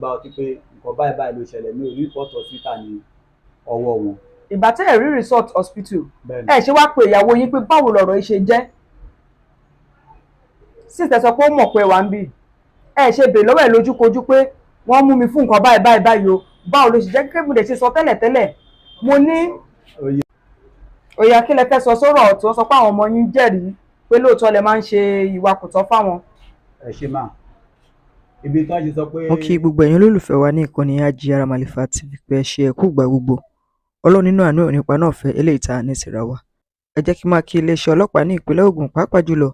gba ọtí pé nǹkan báyìí ló ṣẹlẹ̀ mi ò rí report hospital ní ọwọ́ wọn. ìgbà tẹ́ ẹ̀ rí resort hospital Bẹ́ẹ̀ni. ẹ ṣe wá pé ìyàwó yín pé báwo lọ̀rọ̀ yìí ṣe jẹ́ sì tẹ̀sán pé ó mọ̀ pé wà ń bì ẹ ṣe bèèrè lọ́wọ́ ẹ̀ lójúkojú pé wọ́n mú mi fún nǹkan báyìí o báwo ló ṣe jẹ́ kí mo lè ṣe sọ tẹ́lẹ̀ mo ní òyà kí lẹ fẹ́ sọ sọ́rọ̀ tí wọ́n sọ pé àwọn ọmọ yín jẹ́rìí pé lóòótọ́ lẹ máa ń ṣe ìwà kò tọ́ fáwọn. Ẹ ṣe máa ibi tí wọ́n ṣe sọ pé. mo kí gbogbo ẹ̀yin olólùfẹ́ wa ní ìkànnì Ajiara Malifa TV pé ẹ ṣe ẹ̀kú ìgbà gbogbo ọlọ́run nínú àánú nípa náà fẹ́ eléyìí tá a ní síra wa. ẹ jẹ́ kí n máa kí iléeṣẹ́ ọlọ́pàá ní ìpínlẹ̀ Ògùn pàápàá jùlọ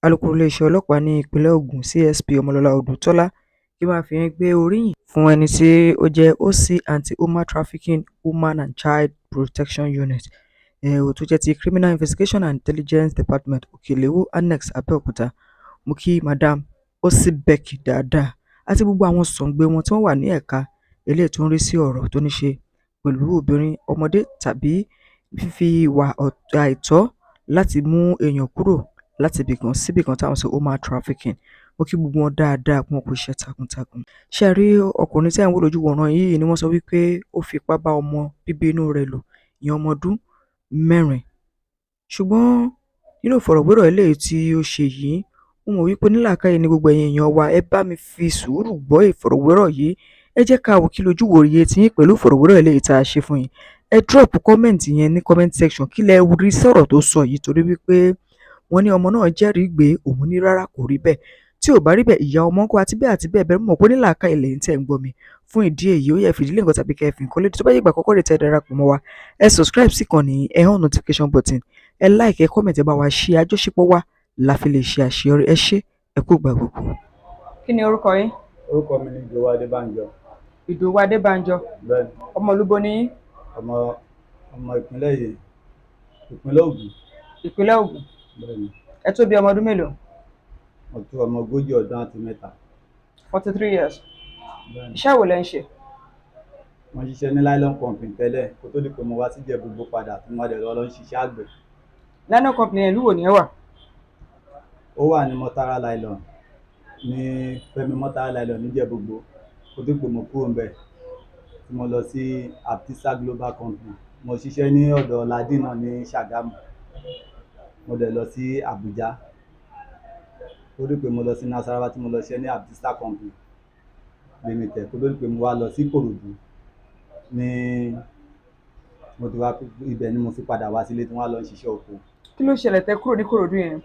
alukoro iléeṣẹ́ ọlọ́pàá ní ìpínlẹ̀ Ògùn CSP Ọmọlọ́lá Odùtọ́lá kí máa fi gbé oríyìn fún ẹni tí ó jẹ́ OC Anti-Human Trafficking Women and Child Protection Unit tó jẹ́ ti Criminal Investigation and Intelligence Department Òkèléwó Annex Abẹ́òkúta. mo kí Madam OC Becky dáadáa àti gbogbo àwọn sọ̀ǹgbé wọn tí wọ́n wà ní ẹ̀ka eléyìí tó ń rí sí ọ̀rọ̀ tó ní ṣe pẹ̀lú obìnrin ọmọdé tàbí fífi ìwà àìtọ́ láti mú èèyàn kúrò láti ibìkan síbìkan táwọn sọ human trafficking. mo kí gbogbo wọn dáadáa pé wọn kò ṣe takuntakun. ṣé ẹ rí ọkùnrin tí à ń wò lójú wòran yìí ni wọ́n sọ wípé ó fipá bá ọmọ bíbí inú rẹ̀ lò ìyẹn ọmọ ọdún 4. ṣùgbọ́n nínú ìfọ̀rọ̀wérọ̀ eléyìí tí ó ṣe yìí mo mọ̀ wípé nílàákàyè ni gbogbo ẹ̀yin èèyàn wa ẹ bá mi fi sùúrù gbọ́ ìfọ̀rọ̀wérọ̀ yìí ẹ jẹ́ ká wò kí lójú wòye tí yín pẹ̀lú ìfọ̀rọ̀wérọ̀ eléyìí tá a ṣe fún yín ẹ drop comment yẹn ní comment section kí lẹ rí sọ̀rọ̀ tó sọ yìí torí wípé wọ́n ní ọmọ náà jẹ́rìí gbé òun ní rárá kò rí bẹ́ẹ̀ tí ò bá rí bẹ́ẹ̀ ìyá ọmọ kó àti bẹ́ẹ̀ bẹ́ẹ̀ mọ̀ pé nílàákàyè lẹ́yìn tẹ́ ń gbọ́ mi fún ìdí èyí ó yẹ fìdílé nǹkan tàbí kẹfìn kan lédè tó bá yẹ ìgbà àkọ́kọ́ rẹ̀ tẹ́ darapọ̀ mọ́ wa ẹ subscribe sí ìkànnì ẹ hàn notification button ẹ like ẹ comment ẹ bá wa ṣe àjọṣepọ̀ wa la fi lè ṣe àṣeyọrí ẹ ṣé ẹ kú ìgbà gbogbo. kí ni orúkọ yín. Orúkọ mi ni Ìdòwú Adébánjọ. Ìdòwú Adébánjọ. Bẹ́ẹ̀ni. ọmọ olúbo ni yín. ọmọ ìpínlẹ̀ yìí ìpínlẹ̀ Ògùn. ìpínlẹ̀ Ògùn. Bẹ́ẹ̀ni. ẹ tó bí ọmọ ọdún mélòó. mo tó ọmọ 40 ọdún àti 3. 43 years. Bẹ́ẹ̀ni. iṣẹ́ wo lẹ ń ṣe. mo ṣiṣẹ́ ní nylon company tẹ́lẹ̀ kó tó di pé mo wá sí Ìjẹ̀bú-Igbó padà tí mo dẹ̀ lọ ń ṣiṣẹ́ àgbẹ̀. nylon company ìlú wo ni ẹ wà. ó wà ní Mọ́tàrà nylon ní Fẹ́mi Mọ́tàrà nylon ní Ìjẹ̀bú-Igbó kó tó pé mo kúrò ń bẹ̀ tí mo lọ sí Aptisa Global Company mo ṣiṣẹ́ ní ọ̀dọ̀ Ladin náà ní Ṣàgámù mo dẹ̀ lọ sí Àbújá kó tó pé mo lọ sí Nasarawa tí mo lọ ṣiṣẹ́ ní Aptisa Company Limited kó tó pé mo wá lọ sí Ìkòròdú ní mo ti wá ibẹ̀ ni mo fi padà wá sílé tí wọ́n á lọ ṣiṣẹ́ oko. kí ló ṣẹlẹ̀ tẹ́ kúrò ní Ìkòròdú yẹn.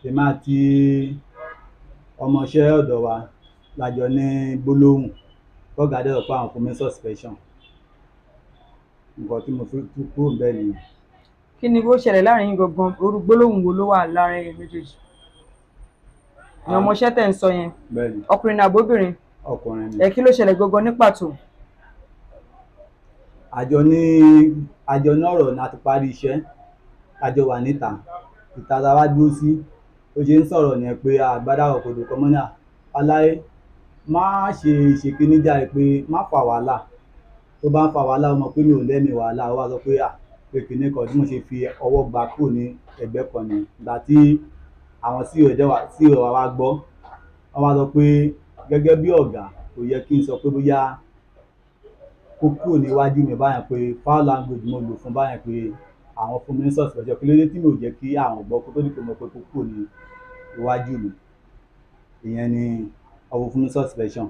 èmi àti ọmọọṣẹ́ ọ̀dọ̀ wa lájọ ní gbólóhùn tọ́gà dẹ̀ sọ pé àwọn fún mi suspension nǹkan tí mo fi kúrò bẹ́ẹ̀ nìyẹn. kí ni bó ṣẹlẹ̀ láàrin yín gangan orú gbólóhùn wo ló wà láàrin yín méjèèjì. ni ọmọọṣẹ́ tẹ̀ ń sọ yẹn. Bẹ́ẹ̀ni. ọkùnrin ni àbóbìnrin. ọkùnrin ni. ẹ kí ló ṣẹlẹ̀ gangan ní pàtó. àjọ ní ọ̀rọ̀ náà ti parí iṣẹ́ àjọ wà níta ìta tá a wá dúró sí ó ṣe ń sọ̀rọ̀ yẹn pé àgbàdá òkòdò kọ́mọ́nà aláyé má ṣe ìṣèkíníjà rẹ̀ pé má fa wàhálà tó bá ń fa wàhálà ọmọ pé mi ò lẹ́mìí wàhálà ó wá sọ pé pé kìnìún kan tí mo ṣe fi ọwọ́ gbà kúrò ní ẹgbẹ́ kan ni ìgbà tí àwọn sí ìwà wa gbọ́ wọ́n wá sọ pé gẹ́gẹ́ bí ọ̀gá kò yẹ kí n sọ pé bóyá kó kúrò níwájú mi báyẹn pé foul language mo lò fún báyẹn pé àwọn fún mi ní suspension kí ló dé tí mi ò jẹ́ kí àwọn gbọ́ kó tó di pé mo pé kó kúrò ní iwájú mi ìyẹn ni ọwọ́ fún mi suspension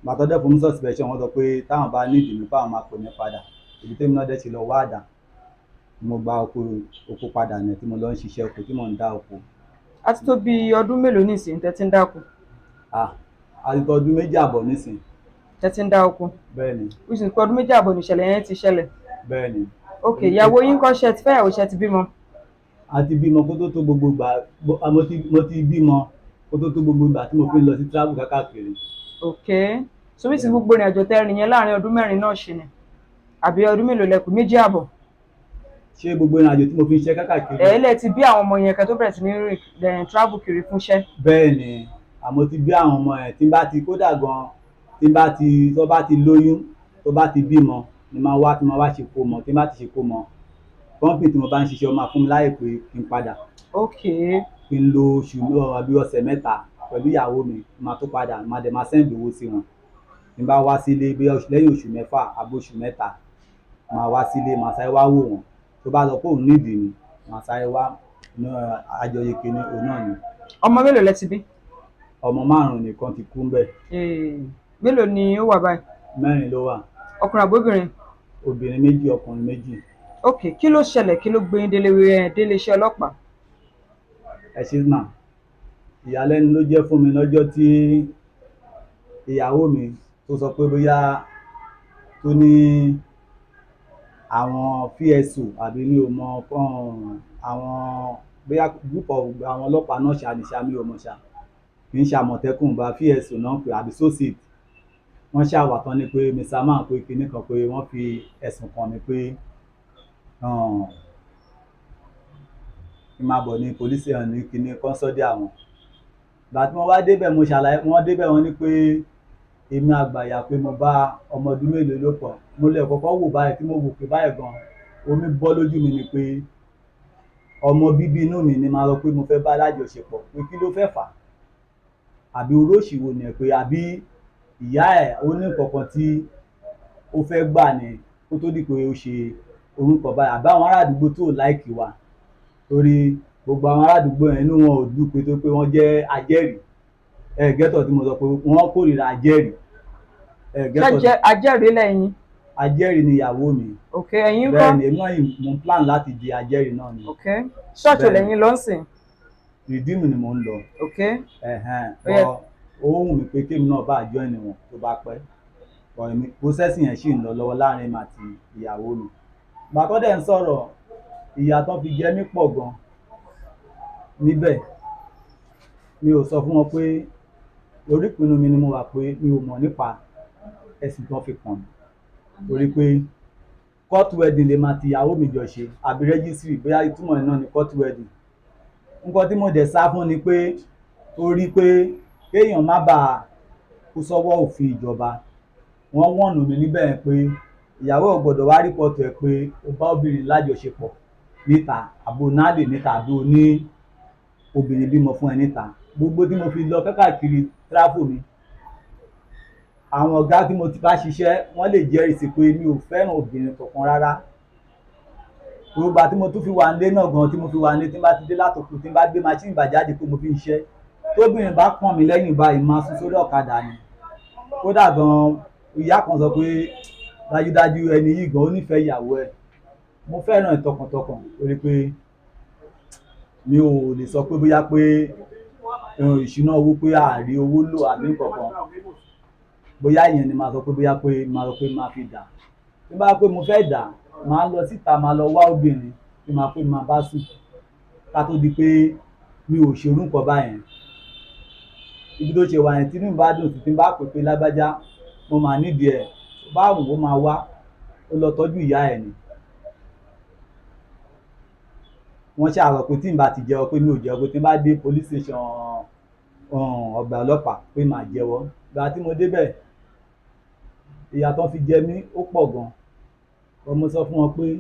gbàtọ́jọ́ fún mi suspension wọ́n sọ pé táwọn bá ní ìdìbò fáwọn máa pè mí padà èyí tèmi náà dẹ̀ ṣe lọ wá àdá mo gba oko padà ní tí mo lọ ń ṣiṣẹ́ oko tí mò ń dá oko. a ti tó bí ọdún mélòó nísìnyí tẹ́ ti ń dáko. a ti tó ọdún 2 àbọ̀ nísìnyí. tẹ́ ti ń dá oko. Bẹ́ẹ̀ni. ó sì ń pé ọdún 2 àbọ̀ nìṣẹ̀lẹ̀ yẹn ti ṣẹlẹ̀. Bẹ́ẹ̀ni. ok ìyàwó yín kọ́ ṣe ti fẹ́yàwó ṣe ti bímọ. a ti bímọ kó tó gbogbo ìgbà mo ti bímọ kó tó gbogbo ìgbà tí mo fi ń lọ sí travel káàkiri. ok sórí ti gbogbo ìrìn àjò tẹ́ rìn yẹn láàrin ọdún 4 náà ṣe ni àbí ọdún mélòó lẹ kù 2 àbọ̀. ṣé gbogbo ìrìn àjò tí mo fi ń ṣe káàkiri. ẹ̀ẹ́lẹ̀ ti bí àwọn ọmọ yẹn kẹ́ tó bẹ̀rẹ̀ sí ní rìn travel kiri fúnṣẹ́. Bẹ́ẹ̀ni àmọ́ ti bí àwọn ọmọ ẹ̀ tí bá ti kódà gan tí tó bá ti lóyún tó bá ti bímọ ni máa wá tí máa wá ṣe kó mọ tí bá ti ṣe kó mọ kọ́ńpì tí mo bá ń ṣiṣẹ́ ó máa fún mi láyè pé kí n padà. ok. kí n lo oṣù àbí ọ̀sẹ̀ 3 pẹ̀lú ìyàwó mi máa tó padà máa dẹ̀ máa send owó sí wọn. Tí n bá wá sílé bí lẹ́yìn oṣù mẹ́fà àbí oṣù mẹ́ta máa wá sílé máa sáré wá wò wọ́n. Tó bá sọ pé òun need mi máa sáré wá àjọyè kìíní òun náà ni. Ọmọ mélòó lẹ ti bí? Ọmọ 5 nìkan ti kú ńbẹ̀. Mélòó ni ó wà báyìí? 4 ló wà. Ọkùnrin àbóbìnrin? Obìnrin 2 ọkùnrin 2. Ok, kí ló ṣẹlẹ̀, kí ló gbé yín délé iṣẹ́ ọlọ́pàá? Ẹ ṣe mà, ìyàlẹ́nu ló jẹ́ fún mi lọ́jọ́ tí ìyàwó mi tó sọ pé bóyá tó ní àwọn PSO àbí mi ò mọ àwọn bóyá group of àwọn ọlọ́pàá náà ṣàlìṣà mi ò mọ̀ ṣá, kì í ṣe Àmọ̀tẹ́kùn bá PSO náà pé àbí SOSIP. Wọ́n ṣàwà tán ni pé Mr. Man pé kinní kan pé wọ́n fi ẹ̀sùn kàn mí pé kí n máa bọ̀ ní police ní kinní kọ́nsọ́dí àwọn. Ìgbà tí wọ́n wá débẹ̀ mo ṣàlàyé wọ́n débẹ̀ wọ́n ní pé èmi àgbàyà pé mo bá ọmọ ọdún mélòó ló pọ̀. Mo lè kọ́kọ́ wò báyìí tí mo wò pé báyìí gan omi bọ́ lójú mi ni pé ọmọ bíbí inú mi ni màá sọ pé mo fẹ́ bá lájọṣepọ̀, pé kí ló fẹ́ fà á? Àbí oró òṣìwò ni ẹ̀ pé àbí ìyá ẹ̀ ó ní nǹkan tí ó fẹ́ gbà ní kó tó di pé ó ṣe orúkọ báyìí, àbí àwọn ará àdúgbò tó láìkì wa, torí gbogbo àwọn ará àdúgbò yẹn inú wọn ò dùn pé tó pé wọ́n jẹ́ ajẹ́rìí. Gẹ́tọ̀ tí mo sọ pé wọ́n kórìíra ajẹ́rìí. Ṣé ajẹ́rìí lẹ́yìn? Ajẹ́rìí ni ìyàwó mi. Ok, ẹ̀yin kọ́? Bẹ́ẹ̀ ni èmi náà mo ń plan láti di ajẹ́rìí náà ni. Ok, ṣọ́ọ̀ṣì lẹ́yìn ló ń sìn? Redeem ni mo ń lọ. Ok. Bọ́ ó wù mí pé kémi náà bá join wọn tó bá pẹ́. Bọ̀ èmi process yẹn ṣì ń lọ lọ́wọ́ láàrin èmi àti ìyàwó mi. Ìgbà tó dẹ̀ ń sọ̀rọ̀ ìyà tó fi jẹ mí pọ̀ gan níbẹ̀. Mi ò sọ fún wọn pé orí ìpinnu mi ni mo wà pé mi ò mọ̀ nípa ẹ̀sùn tó fi kàn mí. Torí pé court wedding lè máa ti ìyàwó mi jọ ṣe àbí registry bóyá ìtumọ̀ náà ni court wedding. Nǹkan tí mo dẹ̀ sá fún ni pé torí pé kéèyàn má bàa kó sọ́wọ́ òfin ìjọba. Wọ́n wọ̀nù mi níbẹ̀ pé ìyàwó ò gbọ́dọ̀ wá rìpọ́tù ẹ̀ pé ó bá obìnrin lájọṣepọ̀ níta àbò nálè níta àbí ó ní obìnrin bímọ fún ẹ níta. Gbogbo tí mo fi lọ káàkiri travel mi, àwọn ọ̀gá tí mo ti bá ṣiṣẹ́ wọ́n lè jẹ́rìí sí pé mi ò fẹ́ràn obìnrin kankan rárá. Gbogbo tí mo tún fi wà nílé náà gan tí mo fi wà nílé tí n bá ti dé látòkù tí n bá gbé machine ìbàjáde pé mo fi ń ṣiṣẹ́, tóbìnrin bá pọ̀n mí lẹ́yìn báyìí máa sún sórí ọ̀kadà ni. Kódà gan ìyá kan sọ pé dájúdájú ẹni yìí gan ó nífẹ̀ẹ́ ìyàwó ẹ̀. Mo fẹ́ràn ẹ̀ tọkàntọkàn torí pé mi ò lè sọ pé bóyá pé ìṣúná owó pé àárí owó lò àbí nǹkankan. Bóyá ìyẹn ni màá sọ pé bóyá pé màá sọ pé máa fi dà. Tí bá pé mo fẹ́ dà, màá lọ síta màá lọ wá obìnrin tí màá pé máa bá sùn. Ká tó di pé mi ò ṣe orúkọ báyẹn. Ibi tó ṣe wà yẹn tí inú mi bá dùn sí tí n bá pè pé lágbájá mo máa nídìí ẹ̀, bá wù ó máa wá, ó lọ tọ́jú ìyá ẹ̀ ni. Wọ́n ṣàrọ̀ pé tí n bá ti jẹ́wọ́ pé mi ò jẹ́wọ́ pé tí n bá dé police station ọgbà ọlọ́pàá pé màá jẹ́wọ́. Ìgbà tí mo débẹ̀ ìyà tó fi jẹ mí ó pọ̀ gan. Mo sọ fún wọn pé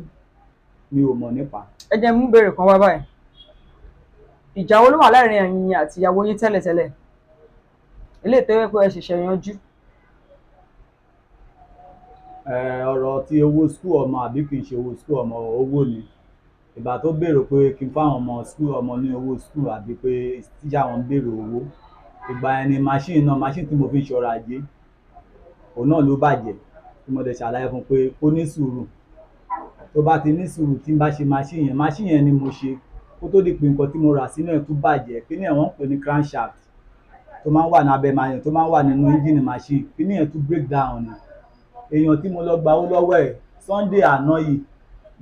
mi ò mọ̀ nípa. Ẹ jẹ́ mú béèrè kan wá báyìí. Ìjà wo ló wà láàrin ẹ̀yin àti ìyàwó yín tẹ́lẹ̀tẹ́lẹ̀? Eléyìí tó yẹ pé ẹ ṣẹ̀ṣẹ̀ yanjú. Ọ̀rọ̀ tí owó school ọmọ àbí kì í ṣe owó school ọmọ, owó ni. Ìgbà tó béèrè pé kí n fáwọn ọmọ school ọmọ ní owó school àbí pé tíṣà wọn béèrè owó. Ìgbà yẹn ni machine tí mo fi ń ṣọrọ̀ ajé òun náà ló bàjẹ́. Tí mo dẹ̀ ṣàlàyé fún pé kó ní sùúrù. Tó bá ti ní sùúrù tí n bá ṣe machine yẹn ni mo ṣe kó tó di pé nǹkan tí mo rà sínú ẹ̀ tún bàjẹ́. Kíní ẹ̀ wọ́n ń pè ní crankshaft tó máa ń wà lábẹ́ machine tó máa ń wà nínú engine machine. Kíní ẹ̀ tún break down ni. Èèyàn tí mo lọ gba owó lọ́wọ́ ẹ̀ Sunday àná yìí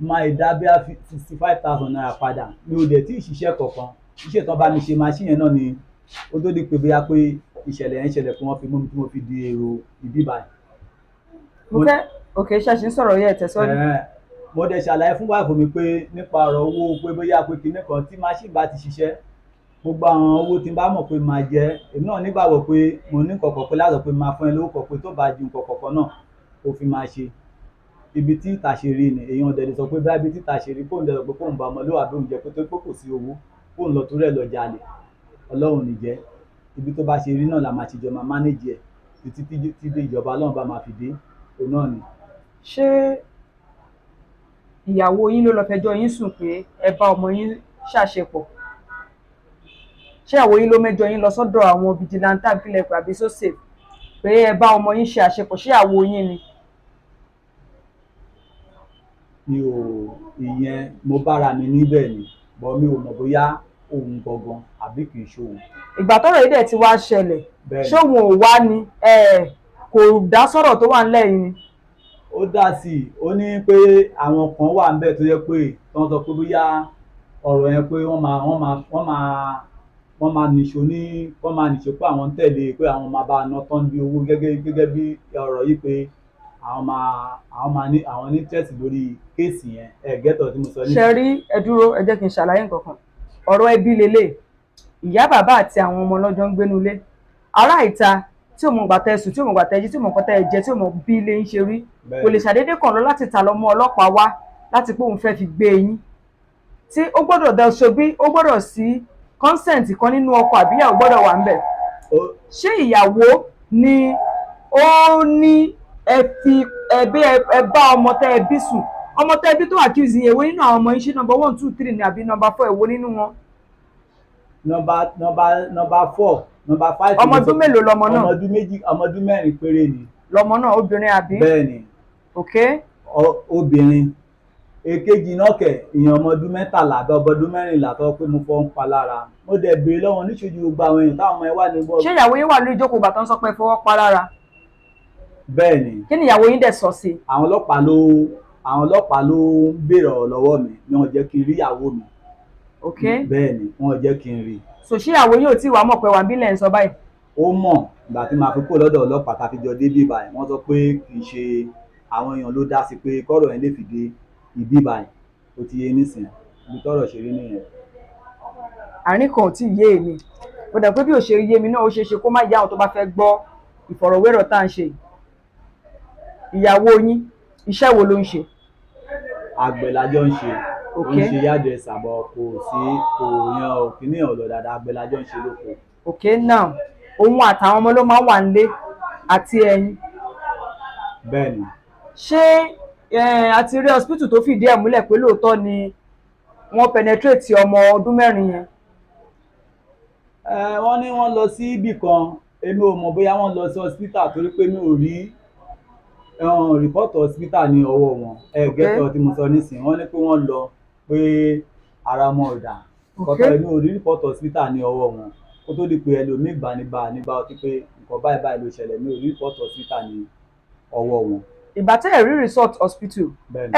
máa dá bí i 65,000 naira padà. Mi ò dẹ̀ tí ì ṣiṣẹ́ kankan. Iṣẹ́ tán bá mi ṣe machine yẹn náà ni ó tó di pé bóyá pé ìṣẹ̀lẹ̀ yẹn ṣẹlẹ̀ pé wọ́n fi mú mi tí mo fi di èrò ìbí báyìí. Ok, ṣáṣì ń sọ̀rọ̀ yẹ tẹ̀sọ́rí. Mo dẹ̀ ṣàlàyé fún wáìfù mi pé nípa ọ̀rọ̀ owó pé bóyá pé kinní kan tí machine bá ti ṣiṣẹ́ gbogbo àwọn owó tí n bá mọ̀ pé máa jẹ èmi náà nígbàgbọ́ pé mo ní nǹkan kan pé láti sọ pé máa fún ẹ lówó kan pé tó bá ju nǹkan kankan náà ó fi máa ṣe. Ibi tí ìtà ṣe rí ni èèyàn dẹ̀ lè sọ pé bá ibi tí ìtà ṣe rí kóun dẹ̀ sọ pé kóun bá ọmọlúwàbí òun jẹ pé tó kò sí owó kóun lọ torí ẹ̀ lọ jalè. Ọlọ́run ní jẹ́. ibi tó bá ṣe rí náà la máa ṣe jọ máa manage ẹ̀ títí tí ìjọba Ọlọ́run bá máa fi dé òun náà ni. ṣé ìyàwó yín ló lọ fẹjọ́ yín sùn pé ẹ bá ọmọ yín ṣàṣepọ̀? ṣé ìyàwó yín ló mẹ́jọ yín lọ sọ́dọ̀ àwọn vigilante àbílẹ̀ àbí sọ́sẹ̀ pé ẹ bá ọmọ yín ṣe àṣepọ̀? ṣé ìyàwó yín ni? mi ò ìyẹn mo bára mi níbẹ̀ ni bọ́ mi ò mọ̀ bóyá òun gangan àbí kì í ṣe òun. ìgbà tọ́rọ̀ yìí dẹ̀ ti wá ṣẹlẹ̀ Bẹ́ẹ̀ni. ṣé òun ò wá ni kò dá sọ̀rọ̀ tó wà ńlẹ̀ yìí ni? ó dá sí i ó ní pé àwọn kan wà níbẹ̀ tó yẹ pé wọ́n sọ pé bóyá ọ̀rọ̀ yẹn pé wọ́n máa nìṣó pé àwọn ń tẹ̀lé pé àwọn máa bá a ná tán bí owó gẹ́gẹ́ bí ọ̀rọ̀ yìí pé àwọn ní tẹ̀sí lórí kéèsì yẹn gẹ́tọ̀ tí mo sọ ní. ṣe rí ẹ dúró ẹ jẹ́ kí n ṣàlàyé nǹkan kan. ọ̀rọ̀ ẹbí lélẹ̀, ìyá bàbá àti àwọn ọmọ ọlọ́jọ́ ń gbénu ilé. ará ìta tí ò mọ̀ gbà tẹ́ sùn, tí ò mọ̀ gbà tẹ́ jí, tí ò mọ̀ nǹkan tẹ́ jẹ, tí ò mọ̀ bí ilé ń ṣe rí, kò lè ṣàdédé kàn lọ láti ta lọ mọ́ ọlọ́pàá wá láti pé òun fẹ́ fi gbé yín. tí ó gbọ́dọ̀ dá ṣobí, ó gbọ́dọ̀ sí consent kan nínú ọkọ àbíyàwó gbọ́dọ̀ wà ńbẹ̀. ṣé ìyàwó ni ó ní ẹ bá ọmọ tẹ́ ẹ bí sùn? ọmọ tẹ́ ẹ bí tó accuse yín, èwo nínú àwọn ọmọ yín ṣe number 1 2 3 ni àbí number 4? èwo nínú wọn? number 4 number 5. ọmọ ọdún mélòó lọmọ náà? ọmọ ọdún mẹ́rin péré ni. lọmọ náà obìnrin àbí? bẹ́ẹ̀ni. ok. obìnrin. èkejì náà kẹ̀ ìyẹn ọmọ ọdún 13 àbí ọmọ ọdún 14 tó pé mo fọ́ ń pa lára. mo dẹ̀ béèrè lọ́wọ́ níṣojú gbogbo àwọn èèyàn táwọn ọmọ ẹ wà ní bọ́ọ̀lù. ṣé ìyàwó yín wà lórí ìjókòó ìgbà tó ń sọ pé fọwọ́ pa lára? bẹ́ẹ̀ni. kí ni ìyàwó yín dẹ̀ sọ sí i? àwọn ọlọ́pàá ló ń béèrè ọ̀rọ̀ lọ́wọ́ mi ni wọ́n jẹ́ kí n rí ìyàwó mi. ok. bẹ́ẹ̀ni wọ́n jẹ́ kí n rí. so ṣé ìyàwó yín ò tí ì wá mọ̀ pé wà ń bílẹ̀ ń sọ báyìí? ó mọ̀ ìgbà tí màá fi kó lọ́dọ̀ ọlọ́pàá tá a fi jọ dé bí báyìí wọ́n sọ pé kì í ṣe àwọn èèyàn ló dá sí pé kọ́rọ̀ yẹn lè fi dé ibi báyìí ó ti yé nísìnyí ibi tọ́rọ̀ ṣe rí nìyẹn. àárín kan ò tí ì yé èmi, ó dẹ̀ pé bí ò ṣe yé mi náà ó ṣeé ṣe kó má yá àwọn tó bá fẹ́ gbọ́ ìfọ̀rọ̀wérọ̀ tá à ń ṣe. ìyàwó yín iṣẹ́ wo ló ń ṣe? àgbẹ̀ lájọ ń ṣe. ok. ó ń ṣe yáàdì ẹ̀sàbọ̀ kò yan òkìní ọ̀lọ́ dáadáa àgbẹ̀ lájọ ń ṣe lóko. ok now òun àtàwọn ọmọ ló máa ń wà nílé àti ẹ̀yin. bẹ́ẹ̀ni. ṣé a ti rí hospital tó fìdí ẹ̀ múlẹ̀ pé lóòótọ́ ni wọ́n penetrate ọmọ ọdún 4 yẹn? wọ́n ní wọ́n lọ sí ibì kan èmi ò mọ̀ bóyá wọ́n lọ sí hospital torí pé mi ò rí rìpọ́tù hospital ní ọwọ́ wọn. gẹ́tọ̀ tí mo sọ nísìnyí wọ́n ní pé wọ́n lọ pé ara wọn ò dà kọ́tọ̀ èmi ò rí rìpọ́tù hospital ní ọwọ́ wọn kó tó di pé ẹlòmíì nígbà ọtí pé nǹkan báyìí ló ṣẹlẹ̀ mi ò rí rìpọ́tù hospital ní ọwọ́ wọn. ìgbà tẹ́ ẹ̀ rí resort hospital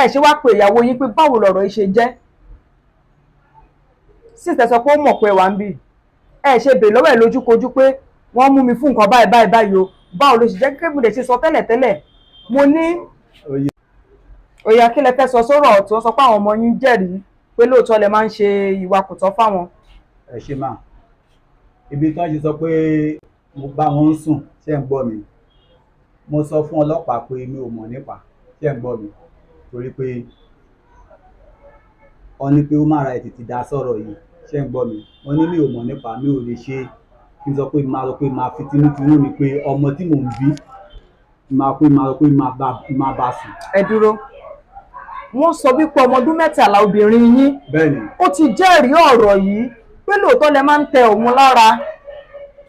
ẹ ṣe wá pé ìyàwó yín pé báwo lọ̀rọ̀ yìí ṣe jẹ́? sísè sọ pé ó mọ̀ pé wà ń bì, ẹ ṣe bèèrè lọ́wọ́ ẹ̀ lójúkojú pé wọ́n mú mi fún nǹkan báyìí o, báwo ló ṣe jẹ́? kí mo lè ṣe sọ tẹ́lẹ̀ mo ní òyà kí lẹ fẹ́ sọ sọ́rọ̀ tí wọ́n sọ pé àwọn ọmọ yín jẹ́rìí pé lóòótọ́ lẹ máa ń ṣe ìwà kò tọ́ fáwọn. ẹ ṣe máa ibi tí wọ́n ṣe sọ pé mo bá wọn sùn ṣé ń gbọ́ mi mo sọ fún ọlọ́pàá pé mi ò mọ̀ nípa ṣé ń gbọ́ mi torí pé ọ ní pé ó má ra ètìtì dá sọ̀rọ̀ yìí ṣé ń gbọ́ mi wọ́n ní mi ò mọ̀ nípa mi ò lè ṣe kí n sọ pé máa fi tinútinú mi pé ọmọ tí mò ń bí máa bá sùn. ẹ dúró, wọ́n sọ wípé ọmọ ọdún 13 obìnrin yín bẹ́ẹ̀ni ó ti jẹ́rìí ọ̀rọ̀ yìí pé lóòótọ́ lẹ máa ń tẹ òun lára,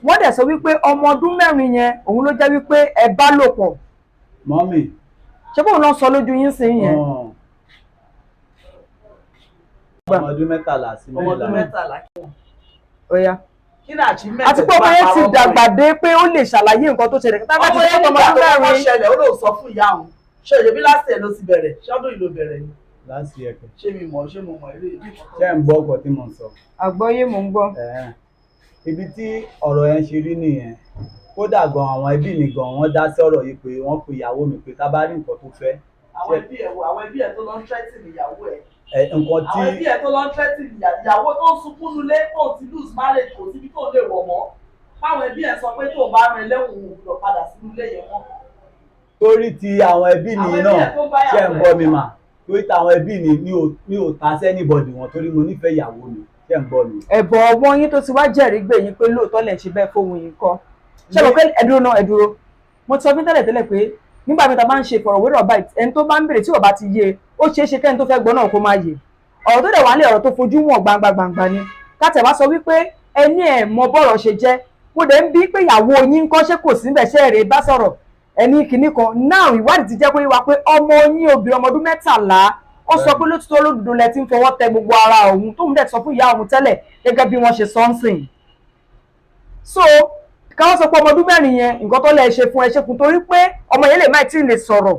wọ́n dẹ̀ sọ wípé ọmọ ọdún 4 yẹn òun ló jẹ́ wípé ẹ bá lò pọ̀. mọ́mì. ṣé bóun náà sọ lójú yín sí yẹn? ọmọ ọdún 13 sí 14. ọmọ ọdún 13 kí wọ́n. ó yá. kí ni achievement? àti pé ọmọ yẹn ti dàgbà dé pé ó lè ṣàlàyé nǹkan tó ṣẹlẹ̀. ọmọ yẹn nígbà tó wọ́n ṣẹlẹ̀ ó lò sọ fún ìyá òun ṣe ìyẹ̀bí láti ẹ̀ ló ti bẹ̀rẹ̀ ṣọ́dún ìlò bẹ̀rẹ̀ ni. láti ẹ̀kẹ́. ṣé mo mọ̀ eré ibi. ṣé ń gbọ́ ọkọ̀ tí mo ń sọ. àgbọ́yé mò ń gbọ́. ibi tí ọ̀rọ̀ yẹn ṣe rí nìyẹn kódà gan àwọn ẹbí mi gan wọ́n dá sí ọ̀rọ̀ yìí pé wọ́n pe ìyàwó mi pé tá bá rí nǹkan tó fẹ́. àwọn ẹbí ẹ̀ tó lọ ń tẹ́tì níyàwó ẹ̀. nǹkan tí àwọn ẹbí ẹ̀ tó lọ ń tẹ́tì ìyàwó tó ń sunkún nulẹ̀ kò ti lose marriage kò síbi tó lè wọ̀ mọ́ báwọn ẹbí ẹ̀ sọ pé tó bá rìn lẹ́wọ̀n òun lọ padà sínú ilé yẹn mọ́. torí ti àwọn ẹbí mi náà ṣe ń gbọ́ mi mà torí ti àwọn ẹbí mi ò ta sí anybody wọn torí mo nífẹ̀ẹ́ ìyàwó mi ṣe ṣé ń gbọ́ mi. ẹ̀bọ̀ ọmọ yín tó ti wá jẹ́rìí gbè yín pé lóòótọ́ lẹ̀ ń ṣe bẹ́ẹ̀ fóun yìí kọ́ ṣé mo pé ẹ dúró mo ti sọ fún tẹ́lẹ̀ tẹ́lẹ̀ pé nígbà mi ta bá ń ṣe ìfọ̀rọ̀wérọ̀ báyìí ẹni tó bá ń bèrè tí ò bá ti yé ó ṣeé ṣe kẹ́ni tó fẹ́ gbọ́ náà kó má yé ọ̀rọ̀ tó dẹ̀ wá lé ọ̀rọ̀ tó fojú wọn gbangba ni kátẹ̀ wá sọ wípé ẹni ẹ̀ mọ bọ́rọ̀ ṣe jẹ́ mo dẹ̀ ń bí pé ìyàwó yín ń kọ́ ṣé kò sí níbẹ̀ ṣe èrè bá sọ̀rọ̀ ẹni kìíní kan náà ìwádìí ti jẹ́ pé wá pé ọmọ yín obìnrin ọmọ ọdún 13 ó sọ pé lótìtọ́ lódodo lẹ ti ń fọwọ́ tẹ gbogbo ara òun tóun dẹ̀ sọ fún ìyá òun tẹ́lẹ̀ gẹ́gẹ́ bí wọ́n ṣe sọ ń sìn. so káwọn sọ pé ọmọ ọdún 4 yẹn nǹkan tó lẹ ṣe fún ẹ ṣe fún torí pé ọmọ yẹn lè má tí ì lè sọ̀rọ̀.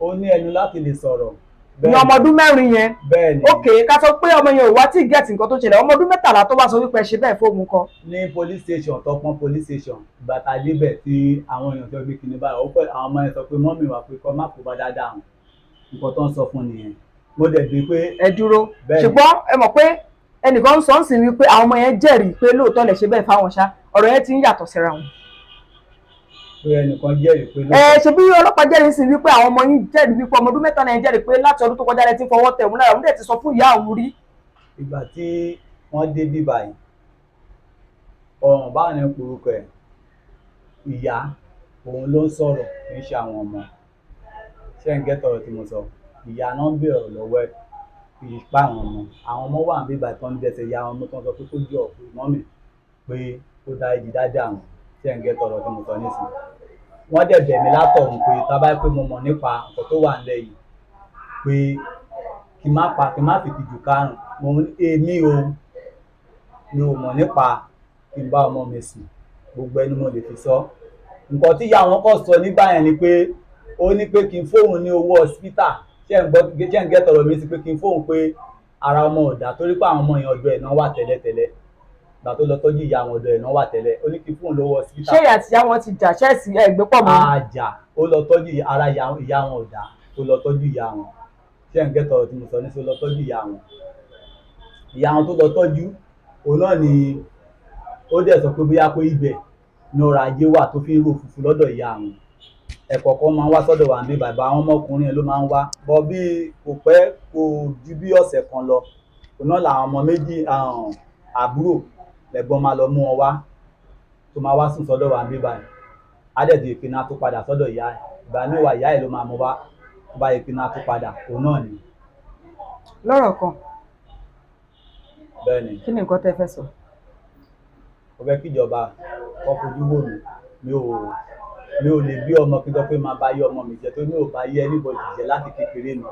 ó ní ẹnu láti lè sọ̀rọ̀. ní ọmọ ọdún 4 yẹn. bẹ́ẹ̀ni. ok ká sọ pé ọmọ yẹn ò wá tí ì gẹ̀ẹ́tì nǹkan tó ṣẹlẹ̀ ọmọ ọdún 13 tó bá sọ wípé ẹ ṣe bẹ́ẹ̀ fóun kan. ní police station Tọpọ́n police station bàtà débẹ̀ tí àwọn èèyàn tó gbé kinní báyìí ó pẹ́ àwọn ọmọ yẹn sọ pé mọ́mì wà pé kọ́ má kó bá dáadáa hàn nǹkan tó ń sọ fún nìyẹn mo dẹ̀ bí pé. ẹ dúró ṣùgbọ́n ẹ mọ̀ pé ẹnìkan ń sọ ń sìn wípé àwọn ọmọ yẹn jẹ́rìí pé lóòótọ́ lè ṣe bẹ́ẹ̀ fáwọn ṣá ọ̀rọ̀ yẹn ti ń yàtọ̀ síra wọn. pé ẹnìkan jẹ́rìí pé. ṣe bí ọlọ́pàá jẹ́rìí sí wípé àwọn ọmọ yín jẹ́rìí wípé ọmọ ọdún 3 náà jẹ́rìí pé láti ọdún tó kọjá lẹ ti fọwọ́ tẹ̀ òun lára òun dẹ̀ ti sọ fún ìyá òun rí. ìgbà tí wọ́n dé bí báyìí ọ̀ràn báwọn ní porúkọ ẹ̀ ìyá òun ló ń sọ̀rọ̀ kì í ṣe àwọn ọmọ ṣé ń gẹ́tọ̀rọ̀ tí mo sọ ìyá náà ń bèrè lọ́wọ́ ẹ̀ kì í pa àwọn ọmọ wà ń bíbà tán ní jẹsẹ̀ ìyá wọn tó ń sọ pé kó jọ pé mọ́mì pé ó dá ìdí dáadáa àwọn ṣé ń gẹ́tọ̀rọ̀ tí mo sọ nísìnyí wọ́n dẹ̀ bẹ̀ mí látọ̀run pé tábà pé mo mọ̀ nípa nǹkan tó wà nílẹ̀ yìí pé kí má fi tìjú kárùn mo èmi o mi ò mọ̀ nípa kí n bá ọmọ mi sùn gbogbo ẹni mo lè fi sọ nǹkan tí ìyá wọn kọ́ sọ nígbà yẹn ni pé ó ní pé kí n fóun ní owó hospital ṣé ń gẹ́tọ̀rọ̀ mi sí pé kí n fóun pé ara ọmọ ọ̀dà torí pé àwọn ọmọ yẹn ọ̀dọ̀ ẹ̀ náà wà tẹ́lẹ̀tẹ́lẹ̀ ìgbà tó lọ tọ́jú ìyá àwọn ọ̀dọ̀ ẹ̀ náà wà tẹ́lẹ̀ ó ní kí n fóun lówó hospital. ṣé ìyá àti ìyá wọn ti jà ṣẹ́ẹ̀sì ẹgbẹ́ pọ̀ mọ́. àjà ó lọ tọ́jú ara ìyá wọn ọ̀dà ó lọ tọ́jú ìyá wọn ṣé ń gẹ́tọ̀rọ̀ tí mo sọ ní sí ó lọ tọ́jú ìyá wọn tó lọ tọ́jú òun náà ni ó dẹ̀ sọ pé bóyá pé ibẹ̀ ní ọrọ̀ ajé wà tó fi ń rò fùfú lọ́dọ̀ ìyá àwọn ẹ̀kọ̀ọ̀kan máa ń wá sọ́dọ̀ wa ní bàbá àwọn ọmọkùnrin ló máa ń wá bọ́ bí kò pẹ́ kò ju bí ọ̀sẹ̀ kan lọ òun náà làwọn ọmọ méjì àbúrò lẹ́gbọ́n máa lọ mú wọn wá tó máa wá sùn sọ́dọ̀ wa ní báyìí á dẹ̀ di ìpinnu tó padà sọ́dọ̀ ìyá ẹ̀ ìgbà ní ìwà ìyá ẹ̀ ló máa mú wá tó bá ìpinnu tó padà òun náà ni. lọ́rọ̀ kan bẹ́ẹ̀ ni kí ni nǹkan tẹ́ fẹ́ sọ. mo fẹ́ kíjọba kọ́ fojú wò mí mi ò lè bí ọmọ kí n sọ pé máa bá yé ọmọ mi jẹ tó ní ò bá yé anybody jẹ láti kékeré mi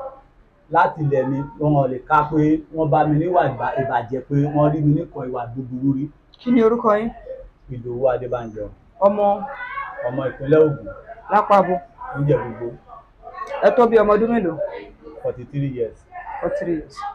láti ilẹ̀ mi wọn lè ká pé wọ́n bá mi níwà ìbàjẹ́ pé wọ́n rí mi nìkan ìwà búburú rí. kí ni orúkọ yín. Ìdòwú Adébánjọ. ọmọ ìpínlẹ̀ Ògùn. lápapọ̀. níjẹ̀búgbó. ẹ tó bí ọmọ ọdún mélòó. 43 years. 43 years.